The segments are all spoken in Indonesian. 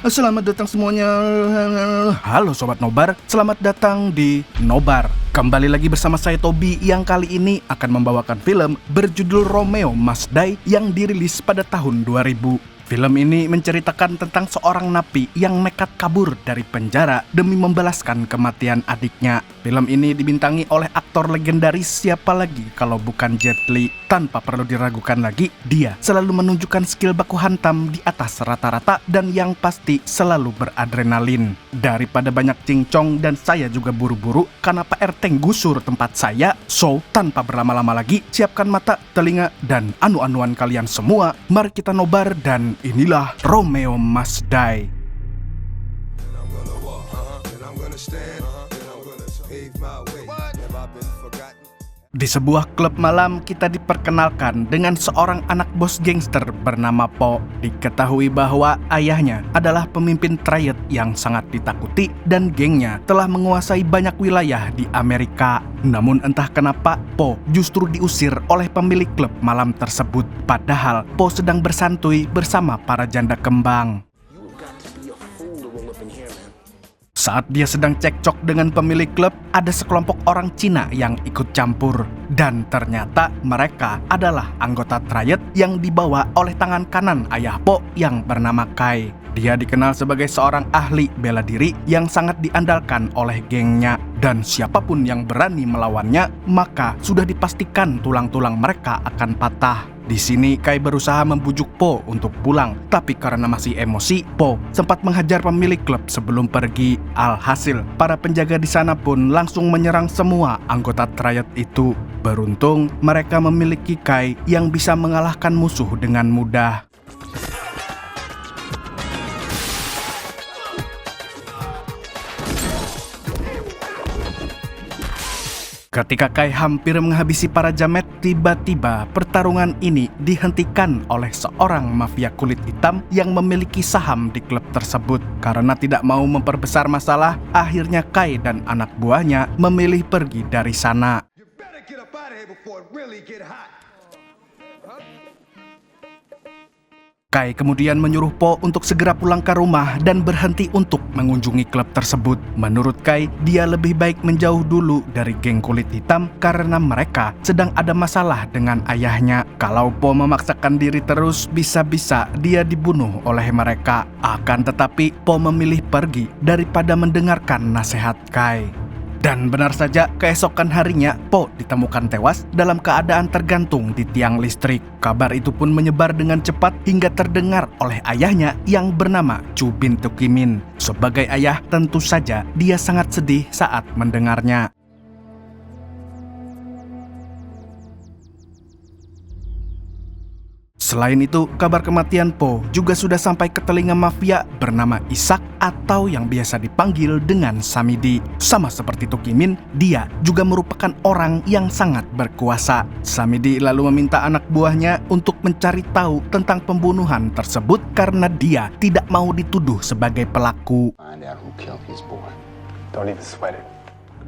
Selamat datang semuanya. Halo Sobat Nobar, selamat datang di Nobar. Kembali lagi bersama saya Tobi yang kali ini akan membawakan film berjudul Romeo Must Die yang dirilis pada tahun 2000. Film ini menceritakan tentang seorang napi yang nekat kabur dari penjara demi membalaskan kematian adiknya. Film ini dibintangi oleh aktor legendaris siapa lagi kalau bukan Jet Li. Tanpa perlu diragukan lagi, dia selalu menunjukkan skill baku hantam di atas rata-rata dan yang pasti selalu beradrenalin. Daripada banyak cincong dan saya juga buru-buru karena Pak RT gusur tempat saya, so tanpa berlama-lama lagi, siapkan mata, telinga, dan anu-anuan kalian semua. Mari kita nobar dan inilah Romeo Must Die. Di sebuah klub malam kita diperkenalkan dengan seorang anak bos gangster bernama Po. Diketahui bahwa ayahnya adalah pemimpin triad yang sangat ditakuti dan gengnya telah menguasai banyak wilayah di Amerika. Namun entah kenapa Po justru diusir oleh pemilik klub malam tersebut. Padahal Po sedang bersantuy bersama para janda kembang. Saat dia sedang cekcok dengan pemilik klub, ada sekelompok orang Cina yang ikut campur. Dan ternyata mereka adalah anggota triad yang dibawa oleh tangan kanan ayah Po yang bernama Kai. Dia dikenal sebagai seorang ahli bela diri yang sangat diandalkan oleh gengnya. Dan siapapun yang berani melawannya, maka sudah dipastikan tulang-tulang mereka akan patah. Di sini Kai berusaha membujuk Po untuk pulang, tapi karena masih emosi, Po sempat menghajar pemilik klub sebelum pergi. Alhasil, para penjaga di sana pun langsung menyerang semua anggota triad itu. Beruntung, mereka memiliki Kai yang bisa mengalahkan musuh dengan mudah. Ketika Kai hampir menghabisi para jamet, tiba-tiba pertarungan ini dihentikan oleh seorang mafia kulit hitam yang memiliki saham di klub tersebut. Karena tidak mau memperbesar masalah, akhirnya Kai dan anak buahnya memilih pergi dari sana. Kai kemudian menyuruh Po untuk segera pulang ke rumah dan berhenti untuk mengunjungi klub tersebut. Menurut Kai, dia lebih baik menjauh dulu dari geng kulit hitam karena mereka sedang ada masalah dengan ayahnya. Kalau Po memaksakan diri terus, bisa-bisa dia dibunuh oleh mereka. Akan tetapi, Po memilih pergi daripada mendengarkan nasihat Kai. Dan benar saja, keesokan harinya Po ditemukan tewas dalam keadaan tergantung di tiang listrik. Kabar itu pun menyebar dengan cepat hingga terdengar oleh ayahnya yang bernama Chu Bin Tukimin. Sebagai ayah, tentu saja dia sangat sedih saat mendengarnya. Selain itu, kabar kematian Po juga sudah sampai ke telinga mafia bernama Isak atau yang biasa dipanggil dengan Samidi. Sama seperti Tukimin, dia juga merupakan orang yang sangat berkuasa. Samidi lalu meminta anak buahnya untuk mencari tahu tentang pembunuhan tersebut karena dia tidak mau dituduh sebagai pelaku.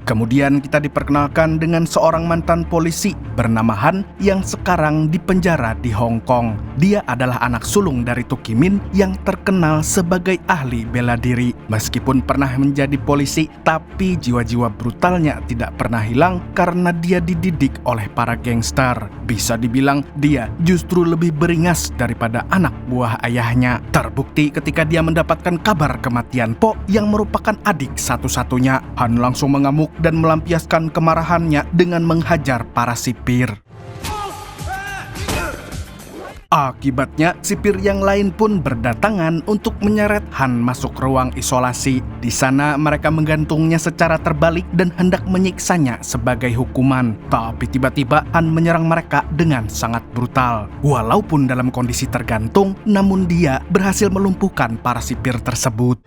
Kemudian kita diperkenalkan dengan seorang mantan polisi bernama Han yang sekarang dipenjara di Hong Kong. Dia adalah anak sulung dari Tukimin yang terkenal sebagai ahli bela diri. Meskipun pernah menjadi polisi, tapi jiwa-jiwa brutalnya tidak pernah hilang karena dia dididik oleh para gangster. Bisa dibilang dia justru lebih beringas daripada anak buah ayahnya. Terbukti ketika dia mendapatkan kabar kematian Po yang merupakan adik satu-satunya. Han langsung mengamuk dan melampiaskan kemarahannya dengan menghajar para sipir. Akibatnya, sipir yang lain pun berdatangan untuk menyeret Han masuk ruang isolasi. Di sana mereka menggantungnya secara terbalik dan hendak menyiksanya sebagai hukuman. Tapi tiba-tiba Han menyerang mereka dengan sangat brutal. Walaupun dalam kondisi tergantung, namun dia berhasil melumpuhkan para sipir tersebut.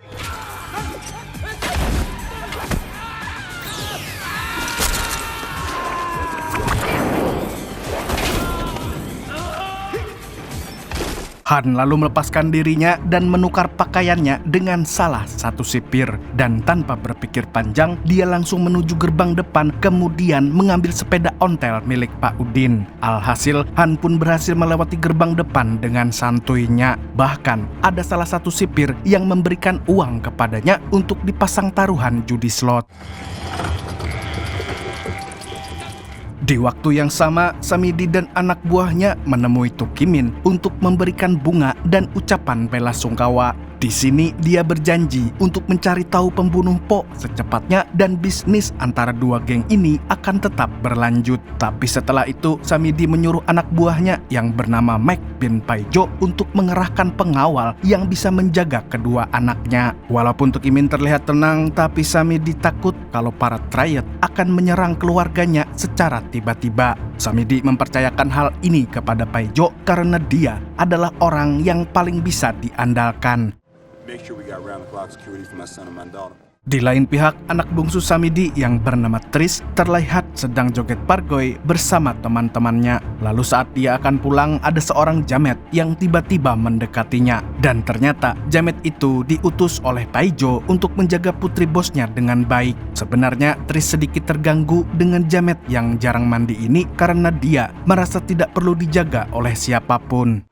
Han lalu melepaskan dirinya dan menukar pakaiannya dengan salah satu sipir. Dan tanpa berpikir panjang, dia langsung menuju gerbang depan, kemudian mengambil sepeda ontel milik Pak Udin. Alhasil, Han pun berhasil melewati gerbang depan dengan santuinya. Bahkan, ada salah satu sipir yang memberikan uang kepadanya untuk dipasang taruhan judi slot. Di waktu yang sama, Samidi dan anak buahnya menemui Tukimin untuk memberikan bunga dan ucapan bela sungkawa. Di sini dia berjanji untuk mencari tahu pembunuh Po secepatnya dan bisnis antara dua geng ini akan tetap berlanjut. Tapi setelah itu, Samidi menyuruh anak buahnya yang bernama Mac bin Paijo untuk mengerahkan pengawal yang bisa menjaga kedua anaknya. Walaupun Tukimin terlihat tenang, tapi Samidi takut kalau para Triad akan menyerang keluarganya secara tiba-tiba. Samidi mempercayakan hal ini kepada Paijo karena dia adalah orang yang paling bisa diandalkan. Di lain pihak, anak bungsu Samidi yang bernama Tris terlihat sedang joget pargoy bersama teman-temannya. Lalu saat dia akan pulang, ada seorang jamet yang tiba-tiba mendekatinya. Dan ternyata jamet itu diutus oleh Paijo untuk menjaga putri bosnya dengan baik. Sebenarnya Tris sedikit terganggu dengan jamet yang jarang mandi ini karena dia merasa tidak perlu dijaga oleh siapapun.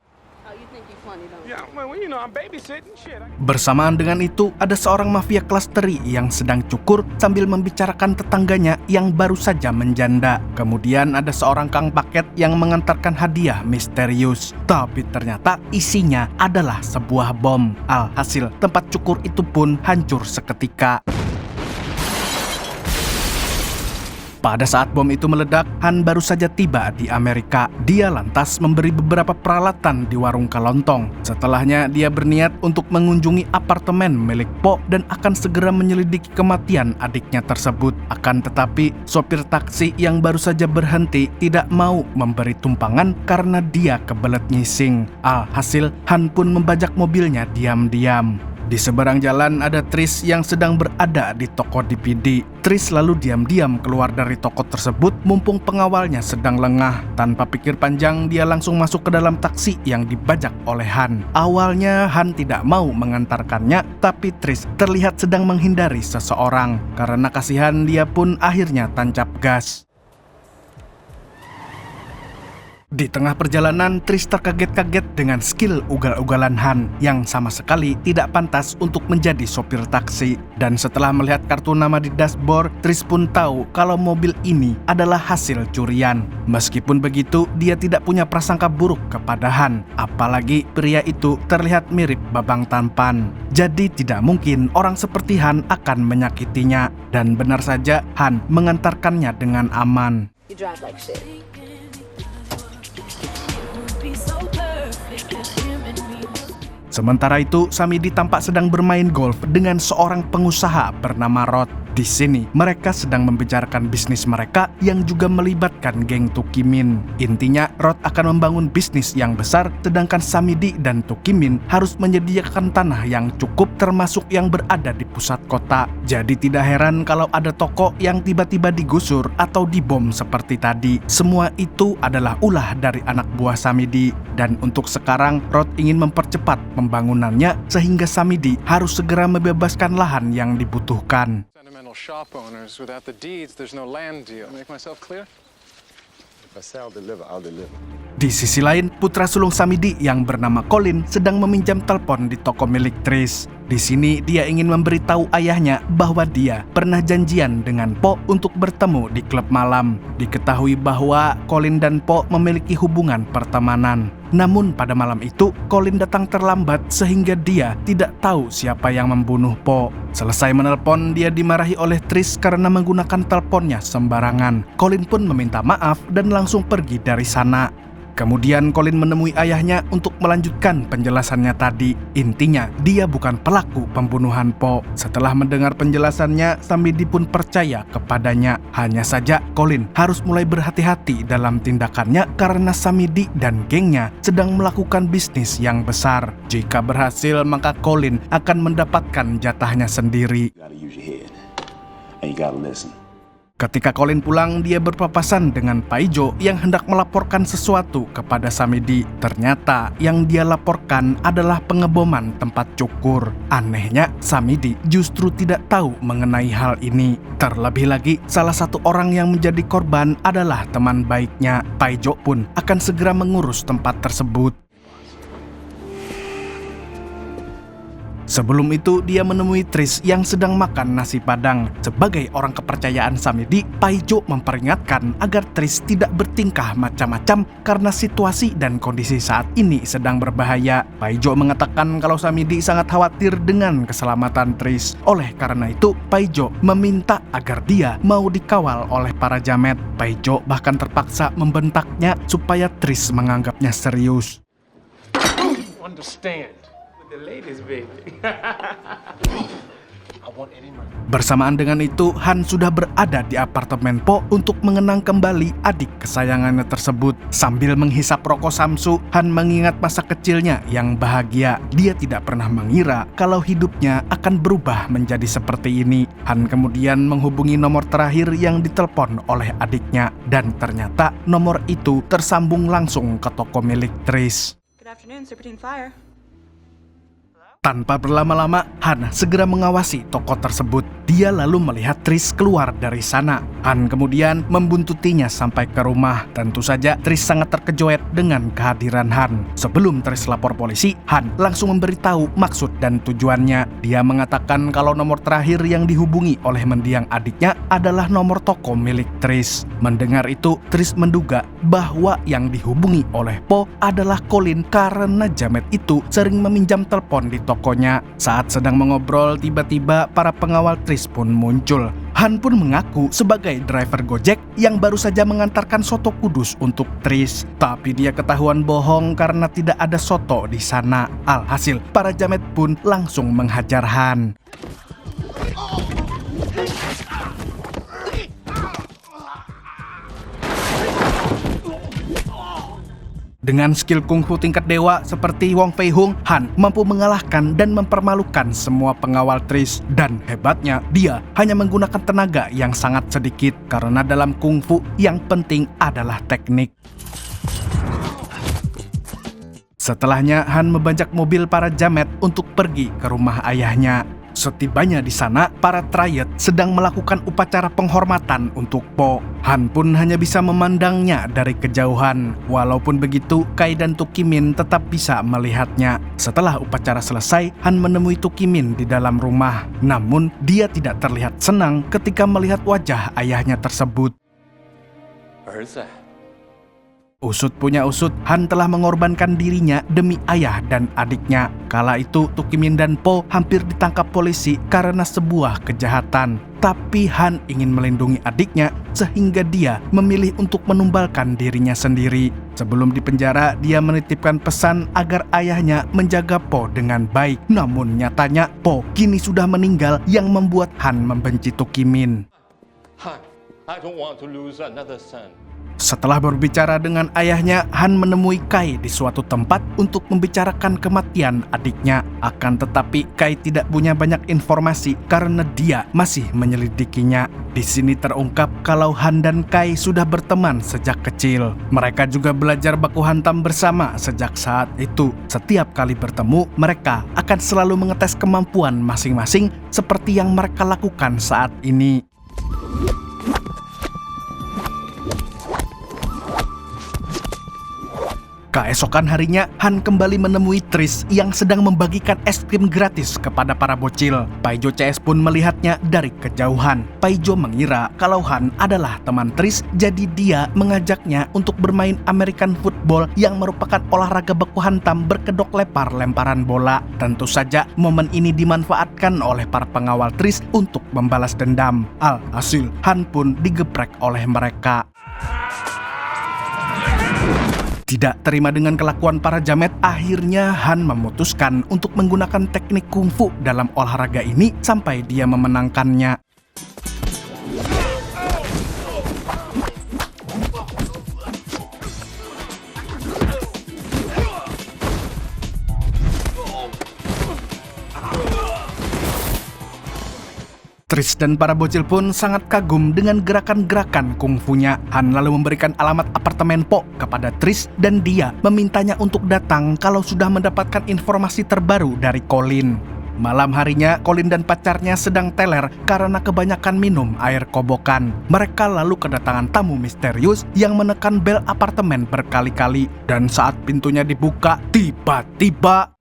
Bersamaan dengan itu, ada seorang mafia kelas teri yang sedang cukur sambil membicarakan tetangganya yang baru saja menjanda. Kemudian ada seorang kang paket yang mengantarkan hadiah misterius. Tapi ternyata isinya adalah sebuah bom. Alhasil, tempat cukur itu pun hancur seketika. Pada saat bom itu meledak, Han baru saja tiba di Amerika. Dia lantas memberi beberapa peralatan di warung kelontong. Setelahnya, dia berniat untuk mengunjungi apartemen milik Po dan akan segera menyelidiki kematian adiknya tersebut. Akan tetapi, sopir taksi yang baru saja berhenti tidak mau memberi tumpangan karena dia kebelet ngising. Alhasil, Han pun membajak mobilnya diam-diam. Di seberang jalan ada Tris yang sedang berada di toko DVD. Tris lalu diam-diam keluar dari toko tersebut mumpung pengawalnya sedang lengah. Tanpa pikir panjang, dia langsung masuk ke dalam taksi yang dibajak oleh Han. Awalnya Han tidak mau mengantarkannya, tapi Tris terlihat sedang menghindari seseorang. Karena kasihan, dia pun akhirnya tancap gas. Di tengah perjalanan, Tris terkaget-kaget dengan skill ugal-ugalan Han yang sama sekali tidak pantas untuk menjadi sopir taksi. Dan setelah melihat kartu nama di dashboard, Tris pun tahu kalau mobil ini adalah hasil curian. Meskipun begitu, dia tidak punya prasangka buruk kepada Han. Apalagi pria itu terlihat mirip Babang Tampan. Jadi tidak mungkin orang seperti Han akan menyakitinya. Dan benar saja, Han mengantarkannya dengan aman. You drive like shit. Sementara itu, Samidi tampak sedang bermain golf dengan seorang pengusaha bernama Rod. Di sini, mereka sedang membicarakan bisnis mereka yang juga melibatkan geng Tukimin. Intinya, Rod akan membangun bisnis yang besar, sedangkan Samidi dan Tukimin harus menyediakan tanah yang cukup termasuk yang berada di pusat kota. Jadi tidak heran kalau ada toko yang tiba-tiba digusur atau dibom seperti tadi. Semua itu adalah ulah dari anak buah Samidi. Dan untuk sekarang, Rod ingin mempercepat pembangunannya sehingga Samidi harus segera membebaskan lahan yang dibutuhkan. Shop owners. Without the deeds, there's no land deal. Make myself clear? If I say I'll deliver. Di sisi lain, putra sulung Samidi yang bernama Colin sedang meminjam telepon di toko milik Tris. Di sini dia ingin memberitahu ayahnya bahwa dia pernah janjian dengan Po untuk bertemu di klub malam. Diketahui bahwa Colin dan Po memiliki hubungan pertemanan. Namun pada malam itu, Colin datang terlambat sehingga dia tidak tahu siapa yang membunuh Po. Selesai menelpon, dia dimarahi oleh Tris karena menggunakan teleponnya sembarangan. Colin pun meminta maaf dan langsung pergi dari sana. Kemudian Colin menemui ayahnya untuk melanjutkan penjelasannya tadi. Intinya, dia bukan pelaku pembunuhan Po. Setelah mendengar penjelasannya, Samidi pun percaya kepadanya. Hanya saja, Colin harus mulai berhati-hati dalam tindakannya karena Samidi dan gengnya sedang melakukan bisnis yang besar. Jika berhasil, maka Colin akan mendapatkan jatahnya sendiri. You gotta use your head. And you gotta listen. Ketika Colin pulang, dia berpapasan dengan Paijo yang hendak melaporkan sesuatu kepada Samedi. Ternyata yang dia laporkan adalah pengeboman tempat cukur. Anehnya, Samedi justru tidak tahu mengenai hal ini. Terlebih lagi, salah satu orang yang menjadi korban adalah teman baiknya. Paijo pun akan segera mengurus tempat tersebut. Sebelum itu, dia menemui Tris yang sedang makan nasi padang. Sebagai orang kepercayaan Samedi, Paijo memperingatkan agar Tris tidak bertingkah macam-macam karena situasi dan kondisi saat ini sedang berbahaya. Paijo mengatakan kalau Samedi sangat khawatir dengan keselamatan Tris. Oleh karena itu, Paijo meminta agar dia mau dikawal oleh para jamet. Paijo bahkan terpaksa membentaknya supaya Tris menganggapnya serius. Understand. The ladies, baby. I want any money. Bersamaan dengan itu, Han sudah berada di apartemen Po untuk mengenang kembali adik kesayangannya tersebut. Sambil menghisap rokok Samsu, Han mengingat masa kecilnya yang bahagia. Dia tidak pernah mengira kalau hidupnya akan berubah menjadi seperti ini. Han kemudian menghubungi nomor terakhir yang ditelepon oleh adiknya. Dan ternyata nomor itu tersambung langsung ke toko milik Tris. Good afternoon, Serpentine Fire. Tanpa berlama-lama, Han segera mengawasi toko tersebut. Dia lalu melihat Tris keluar dari sana. Han kemudian membuntutinya sampai ke rumah. Tentu saja Tris sangat terkejut dengan kehadiran Han. Sebelum Tris lapor polisi, Han langsung memberitahu maksud dan tujuannya. Dia mengatakan kalau nomor terakhir yang dihubungi oleh mendiang adiknya adalah nomor toko milik Tris. Mendengar itu, Tris menduga bahwa yang dihubungi oleh Po adalah Colin karena jamet itu sering meminjam telepon di tokonya. Saat sedang mengobrol, tiba-tiba para pengawal Tris pun muncul. Han pun mengaku sebagai driver Gojek yang baru saja mengantarkan soto kudus untuk Tris. Tapi dia ketahuan bohong karena tidak ada soto di sana. Alhasil, para jamet pun langsung menghajar Han. Dengan skill kungfu tingkat dewa seperti Wong Fei Hung, Han mampu mengalahkan dan mempermalukan semua pengawal Tris. Dan hebatnya, dia hanya menggunakan tenaga yang sangat sedikit karena dalam kungfu yang penting adalah teknik. Setelahnya, Han membajak mobil para jamet untuk pergi ke rumah ayahnya. Setibanya di sana, para Triad sedang melakukan upacara penghormatan untuk Po. Han pun hanya bisa memandangnya dari kejauhan. Walaupun begitu, Kai dan Tukimin tetap bisa melihatnya. Setelah upacara selesai, Han menemui Tukimin di dalam rumah. Namun, dia tidak terlihat senang ketika melihat wajah ayahnya tersebut. Usut punya usut, Han telah mengorbankan dirinya demi ayah dan adiknya. Kala itu, Tukimin dan Po hampir ditangkap polisi karena sebuah kejahatan. Tapi Han ingin melindungi adiknya sehingga dia memilih untuk menumbalkan dirinya sendiri. Sebelum dipenjara, dia menitipkan pesan agar ayahnya menjaga Po dengan baik. Namun nyatanya, Po kini sudah meninggal yang membuat Han membenci Tukimin. Han, I don't want to lose another son. Setelah berbicara dengan ayahnya, Han menemui Kai di suatu tempat untuk membicarakan kematian adiknya. Akan tetapi, Kai tidak punya banyak informasi karena dia masih menyelidikinya. Di sini terungkap kalau Han dan Kai sudah berteman sejak kecil. Mereka juga belajar baku hantam bersama sejak saat itu. Setiap kali bertemu, mereka akan selalu mengetes kemampuan masing-masing seperti yang mereka lakukan saat ini. Keesokan harinya, Han kembali menemui Tris yang sedang membagikan es krim gratis kepada para bocil. Paijo CS pun melihatnya dari kejauhan. Paijo mengira kalau Han adalah teman Tris, jadi dia mengajaknya untuk bermain American football yang merupakan olahraga baku hantam berkedok lemparan bola. Tentu saja momen ini dimanfaatkan oleh para pengawal Tris untuk membalas dendam. Alhasil, Han pun digeprek oleh mereka. Tidak terima dengan kelakuan para jamet, akhirnya Han memutuskan untuk menggunakan teknik kungfu dalam olahraga ini sampai dia memenangkannya. Tris dan para bocil pun sangat kagum dengan gerakan-gerakan kungfunya. Han lalu memberikan alamat apartemen Po kepada Tris dan dia memintanya untuk datang kalau sudah mendapatkan informasi terbaru dari Colin. Malam harinya, Colin dan pacarnya sedang teler karena kebanyakan minum air kobokan. Mereka lalu kedatangan tamu misterius yang menekan bel apartemen berkali-kali. Dan saat pintunya dibuka, tiba-tiba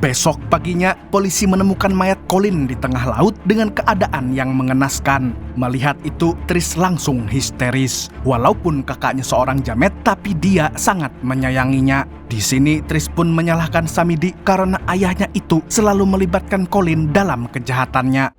besok paginya, polisi menemukan mayat Colin di tengah laut dengan keadaan yang mengenaskan. Melihat itu, Tris langsung histeris. Walaupun kakaknya seorang jamet, tapi dia sangat menyayanginya. Di sini, Tris pun menyalahkan Samidi karena ayahnya itu selalu melibatkan Colin dalam kejahatannya.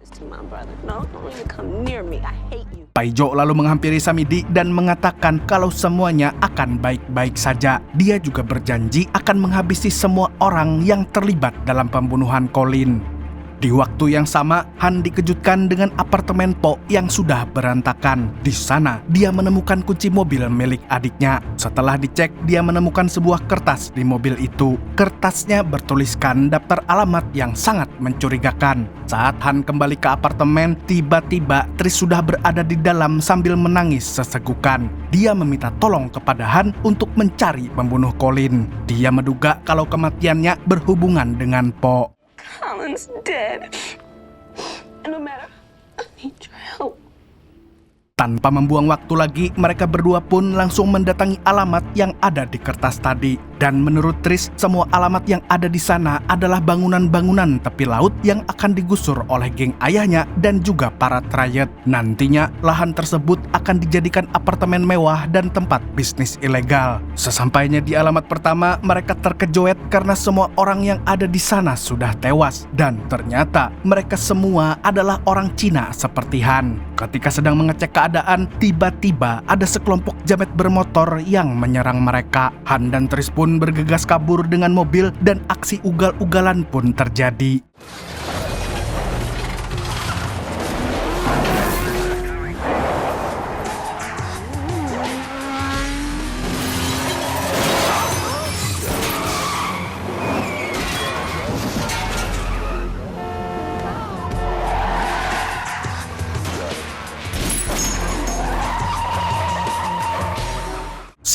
Paijo lalu menghampiri Samidi dan mengatakan kalau semuanya akan baik-baik saja. Dia juga berjanji akan menghabisi semua orang yang terlibat dalam pembunuhan Colin. Di waktu yang sama, Han dikejutkan dengan apartemen Po yang sudah berantakan. Di sana, dia menemukan kunci mobil milik adiknya. Setelah dicek, dia menemukan sebuah kertas di mobil itu. Kertasnya bertuliskan daftar alamat yang sangat mencurigakan. Saat Han kembali ke apartemen, tiba-tiba Tris sudah berada di dalam sambil menangis sesegukan. Dia meminta tolong kepada Han untuk mencari pembunuh Colin. Dia menduga kalau kematiannya berhubungan dengan Po. Colin's dead. And no matter, I need your help. Tanpa membuang waktu lagi, mereka berdua pun langsung mendatangi alamat yang ada di kertas tadi. Dan menurut Tris, semua alamat yang ada di sana adalah bangunan-bangunan tepi laut yang akan digusur oleh geng ayahnya dan juga para triad. Nantinya, lahan tersebut akan dijadikan apartemen mewah dan tempat bisnis ilegal. Sesampainya di alamat pertama, mereka terkejoet karena semua orang yang ada di sana sudah tewas. Dan ternyata, mereka semua adalah orang Cina seperti Han. Ketika sedang mengecek keadaan, tiba-tiba ada sekelompok jamet bermotor yang menyerang mereka. Han dan Tris pun bergegas kabur dengan mobil dan aksi ugal-ugalan pun terjadi.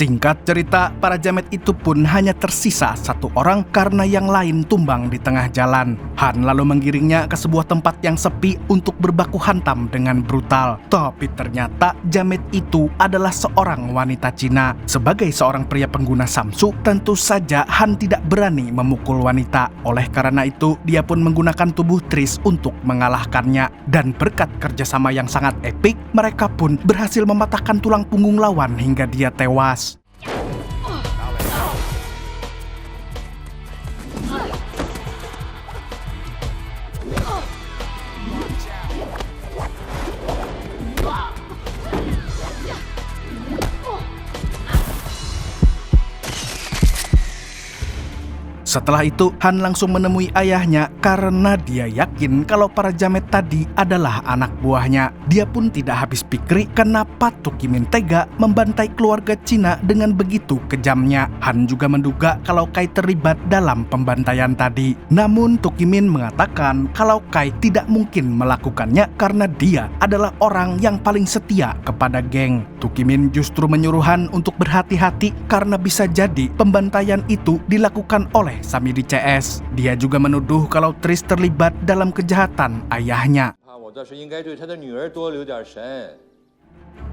Singkat cerita, para jamet itu pun hanya tersisa satu orang karena yang lain tumbang di tengah jalan. Han lalu menggiringnya ke sebuah tempat yang sepi untuk berbaku hantam dengan brutal. Tapi ternyata jamet itu adalah seorang wanita Cina. Sebagai seorang pria pengguna Samsu, tentu saja Han tidak berani memukul wanita. Oleh karena itu, dia pun menggunakan tubuh Tris untuk mengalahkannya. Dan berkat kerjasama yang sangat epik, mereka pun berhasil mematahkan tulang punggung lawan hingga dia tewas. Setelah itu, Han langsung menemui ayahnya karena dia yakin kalau para jamet tadi adalah anak buahnya. Dia pun tidak habis pikir kenapa Tukimin tega membantai keluarga Cina dengan begitu kejamnya. Han juga menduga kalau Kai terlibat dalam pembantaian tadi. Namun Tukimin mengatakan kalau Kai tidak mungkin melakukannya karena dia adalah orang yang paling setia kepada geng. Tukimin justru menyuruh Han untuk berhati-hati karena bisa jadi pembantaian itu dilakukan oleh Samidi CS. Dia juga menuduh kalau Tris terlibat dalam kejahatan ayahnya.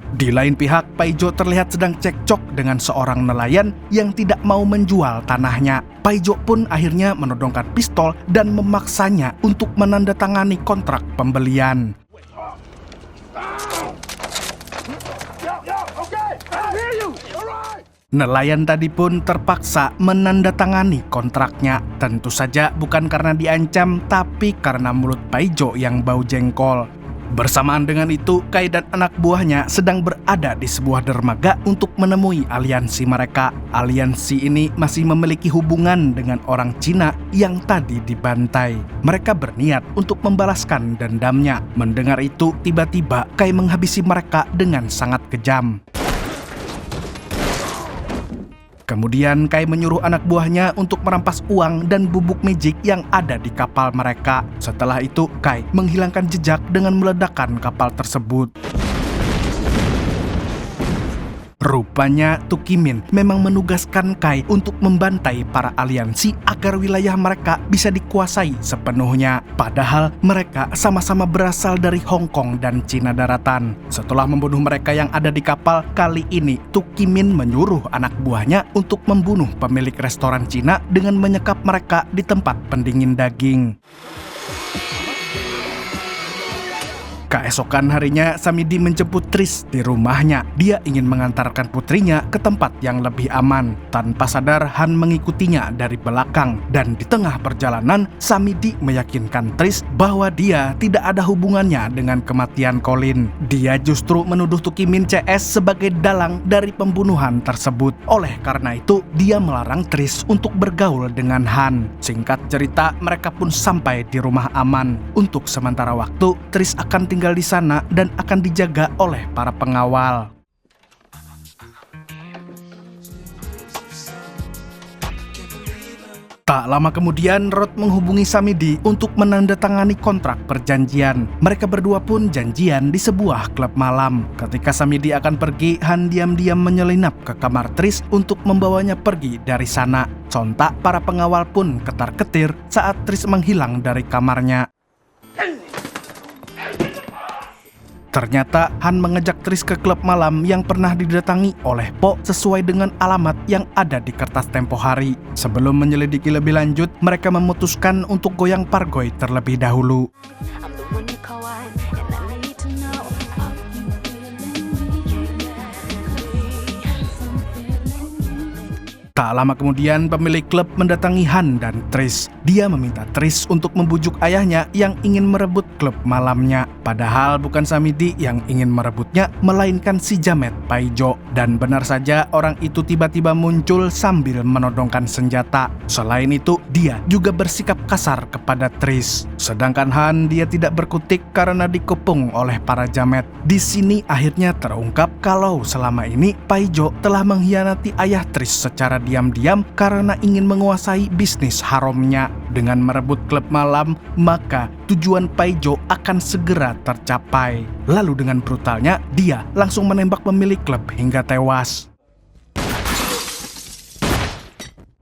Di lain pihak, Paijo terlihat sedang cekcok dengan seorang nelayan yang tidak mau menjual tanahnya. Paijo pun akhirnya menodongkan pistol dan memaksanya untuk menandatangani kontrak pembelian. Nelayan tadi pun terpaksa menandatangani kontraknya. Tentu saja bukan karena diancam, tapi karena mulut Paijo yang bau jengkol. Bersamaan dengan itu, Kai dan anak buahnya sedang berada di sebuah dermaga untuk menemui aliansi mereka. Aliansi ini masih memiliki hubungan dengan orang Cina yang tadi dibantai. Mereka berniat untuk membalaskan dendamnya. Mendengar itu, tiba-tiba Kai menghabisi mereka dengan sangat kejam. Kemudian Kai menyuruh anak buahnya untuk merampas uang dan bubuk magic yang ada di kapal mereka. Setelah itu, Kai menghilangkan jejak dengan meledakkan kapal tersebut. Rupanya Tukimin memang menugaskan Kai untuk membantai para aliansi agar wilayah mereka bisa dikuasai sepenuhnya. Padahal mereka sama-sama berasal dari Hong Kong dan Cina daratan. Setelah membunuh mereka yang ada di kapal, kali ini Tukimin menyuruh anak buahnya untuk membunuh pemilik restoran Cina dengan menyekap mereka di tempat pendingin daging. Keesokan harinya, Samidi menjemput Tris di rumahnya. Dia ingin mengantarkan putrinya ke tempat yang lebih aman. Tanpa sadar, Han mengikutinya dari belakang. Dan di tengah perjalanan, Samidi meyakinkan Tris bahwa dia tidak ada hubungannya dengan kematian Colin. Dia justru menuduh Tukimin CS sebagai dalang dari pembunuhan tersebut. Oleh karena itu, dia melarang Tris untuk bergaul dengan Han. Singkat cerita, mereka pun sampai di rumah aman. Untuk sementara waktu, Tris akan tinggal di sana dan akan dijaga oleh para pengawal. Tak lama kemudian, Rod menghubungi Samidi untuk menandatangani kontrak perjanjian. Mereka berdua pun janjian di sebuah klub malam. Ketika Samidi akan pergi, Han diam-diam menyelinap ke kamar Tris untuk membawanya pergi dari sana. Sontak, para pengawal pun ketar-ketir saat Tris menghilang dari kamarnya. Ternyata Han mengajak Tris ke klub malam yang pernah didatangi oleh Po sesuai dengan alamat yang ada di kertas tempo hari. Sebelum menyelidiki lebih lanjut, mereka memutuskan untuk goyang pargoy terlebih dahulu. Tak lama kemudian, pemilik klub mendatangi Han dan Tris. Dia meminta Tris untuk membujuk ayahnya yang ingin merebut klub malamnya. Padahal bukan Samidi yang ingin merebutnya, melainkan si Jamet Paijo. Dan benar saja, orang itu tiba-tiba muncul sambil menodongkan senjata. Selain itu, dia juga bersikap kasar kepada Tris. Sedangkan Han, dia tidak berkutik karena dikepung oleh para Jamet. Di sini akhirnya terungkap kalau selama ini Paijo telah mengkhianati ayah Tris secara diam-diam karena ingin menguasai bisnis haramnya. Dengan merebut klub malam, maka tujuan Paijo akan segera tercapai. Lalu dengan brutalnya, dia langsung menembak pemilik klub hingga tewas.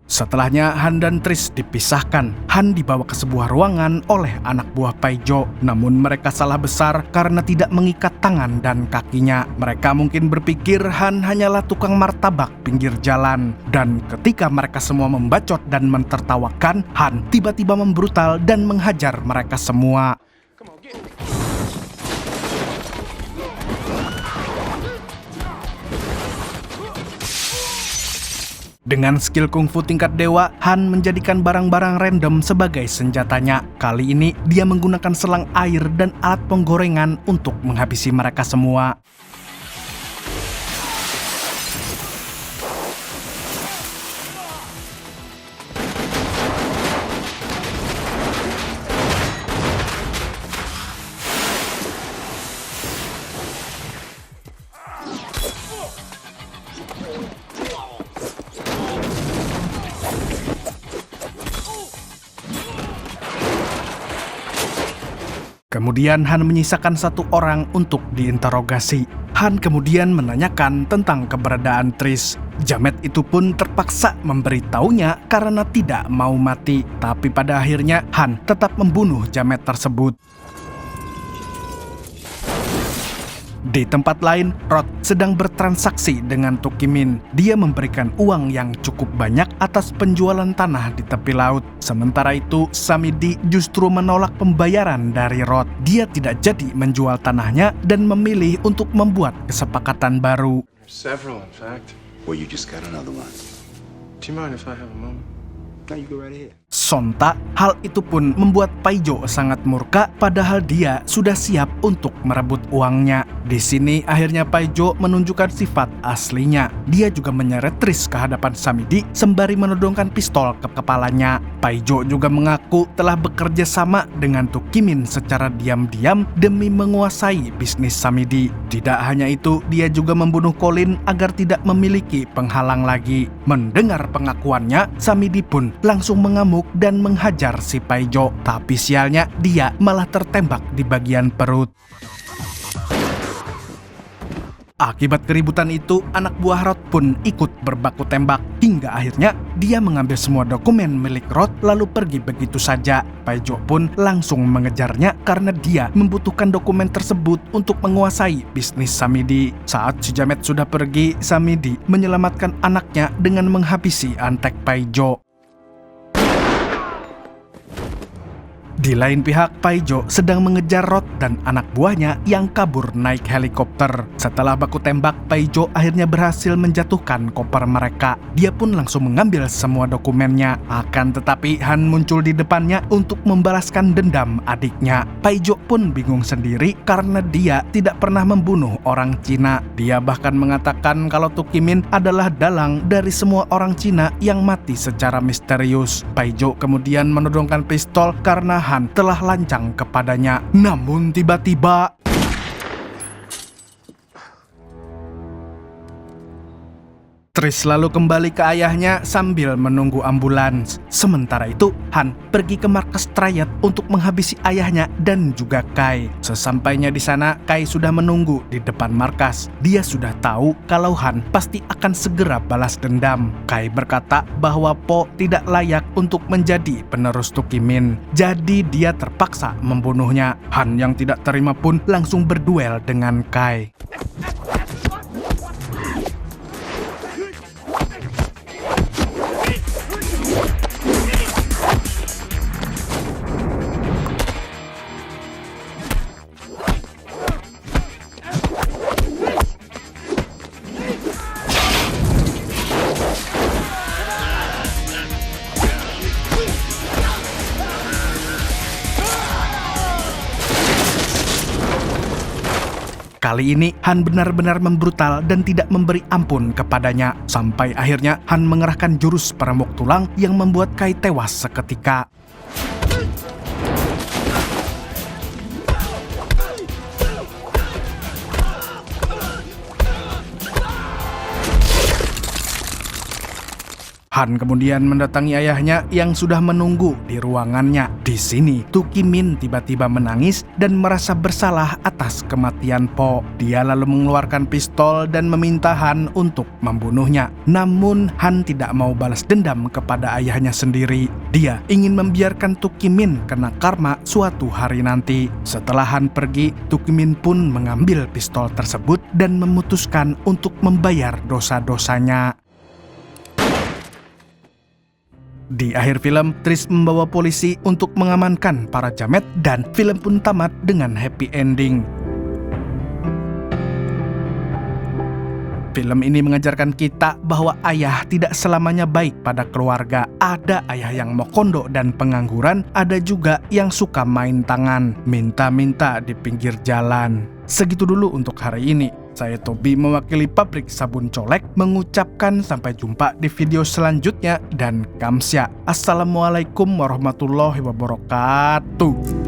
Setelahnya, Han dan Tris dipisahkan. Han dibawa ke sebuah ruangan oleh anak buah Paijo. Namun mereka salah besar karena tidak mengikat tangan dan kakinya. Mereka mungkin berpikir Han hanyalah tukang martabak pinggir jalan. Dan ketika mereka semua membacot dan mentertawakan, Han tiba-tiba membrutal dan menghajar mereka semua. Dengan skill kungfu tingkat dewa, Han menjadikan barang-barang random sebagai senjatanya. Kali ini, dia menggunakan selang air dan alat penggorengan untuk menghabisi mereka semua. Kemudian Han menyisakan satu orang untuk diinterogasi. Han kemudian menanyakan tentang keberadaan Tris. Jamet itu pun terpaksa memberitahunya karena tidak mau mati. Tapi pada akhirnya Han tetap membunuh Jamet tersebut. Di tempat lain, Rod sedang bertransaksi dengan Tukimin. Dia memberikan uang yang cukup banyak atas penjualan tanah di tepi laut. Sementara itu, Samidi justru menolak pembayaran dari Rod. Dia tidak jadi menjual tanahnya dan memilih untuk membuat kesepakatan baru. Several, in fact. Well, you just got another one. Do you mind if I have a moment? No, you go right ahead. Sontak, hal itu pun membuat Paijo sangat murka padahal dia sudah siap untuk merebut uangnya. Di sini akhirnya Paijo menunjukkan sifat aslinya. Dia juga menyeret Tris ke hadapan Samidi sembari menodongkan pistol ke kepalanya. Paijo juga mengaku telah bekerja sama dengan Tukimin secara diam-diam demi menguasai bisnis Samidi. Tidak hanya itu, dia juga membunuh Colin agar tidak memiliki penghalang lagi. Mendengar pengakuannya, Samidi pun langsung mengamuk dan menghajar si Paijo. Tapi sialnya, dia malah tertembak di bagian perut. Akibat keributan itu, anak buah Roth pun ikut berbaku tembak. Hingga akhirnya, dia mengambil semua dokumen milik Roth lalu pergi begitu saja. Paijo pun langsung mengejarnya karena dia membutuhkan dokumen tersebut untuk menguasai bisnis Samidi. Saat si Jamet sudah pergi, Samidi menyelamatkan anaknya dengan menghabisi antek Paijo. Di lain pihak, Paijo sedang mengejar Roth dan anak buahnya yang kabur naik helikopter. Setelah baku tembak, Paijo akhirnya berhasil menjatuhkan koper mereka. Dia pun langsung mengambil semua dokumennya. Akan tetapi Han muncul di depannya untuk membalaskan dendam adiknya. Paijo pun bingung sendiri karena dia tidak pernah membunuh orang Cina. Dia bahkan mengatakan kalau Tukimin adalah dalang dari semua orang Cina yang mati secara misterius. Paijo kemudian menodongkan pistol karena Han telah lancang kepadanya. Namun tiba-tiba Tris lalu kembali ke ayahnya sambil menunggu ambulans. Sementara itu, Han pergi ke markas Triad untuk menghabisi ayahnya dan juga Kai. Sesampainya di sana, Kai sudah menunggu di depan markas. Dia sudah tahu kalau Han pasti akan segera balas dendam. Kai berkata bahwa Po tidak layak untuk menjadi penerus Tukimin. Jadi dia terpaksa membunuhnya. Han yang tidak terima pun langsung berduel dengan Kai. Kali ini Han benar-benar membrutal dan tidak memberi ampun kepadanya. Sampai akhirnya Han mengerahkan jurus peremuk tulang yang membuat Kai tewas seketika. Han kemudian mendatangi ayahnya yang sudah menunggu di ruangannya. Di sini, Tukimin tiba-tiba menangis dan merasa bersalah atas kematian Po. Dia lalu mengeluarkan pistol dan meminta Han untuk membunuhnya. Namun, Han tidak mau balas dendam kepada ayahnya sendiri. Dia ingin membiarkan Tukimin kena karma suatu hari nanti. Setelah Han pergi, Tukimin pun mengambil pistol tersebut dan memutuskan untuk membayar dosa-dosanya. Di akhir film, Tris membawa polisi untuk mengamankan para jamet dan film pun tamat dengan happy ending. Film ini mengajarkan kita bahwa ayah tidak selamanya baik pada keluarga. Ada ayah yang mokondo dan pengangguran, ada juga yang suka main tangan, minta-minta di pinggir jalan. Segitu dulu untuk hari ini. Saya Tobi mewakili pabrik sabun colek mengucapkan sampai jumpa di video selanjutnya dan kamsya. Assalamualaikum warahmatullahi wabarakatuh.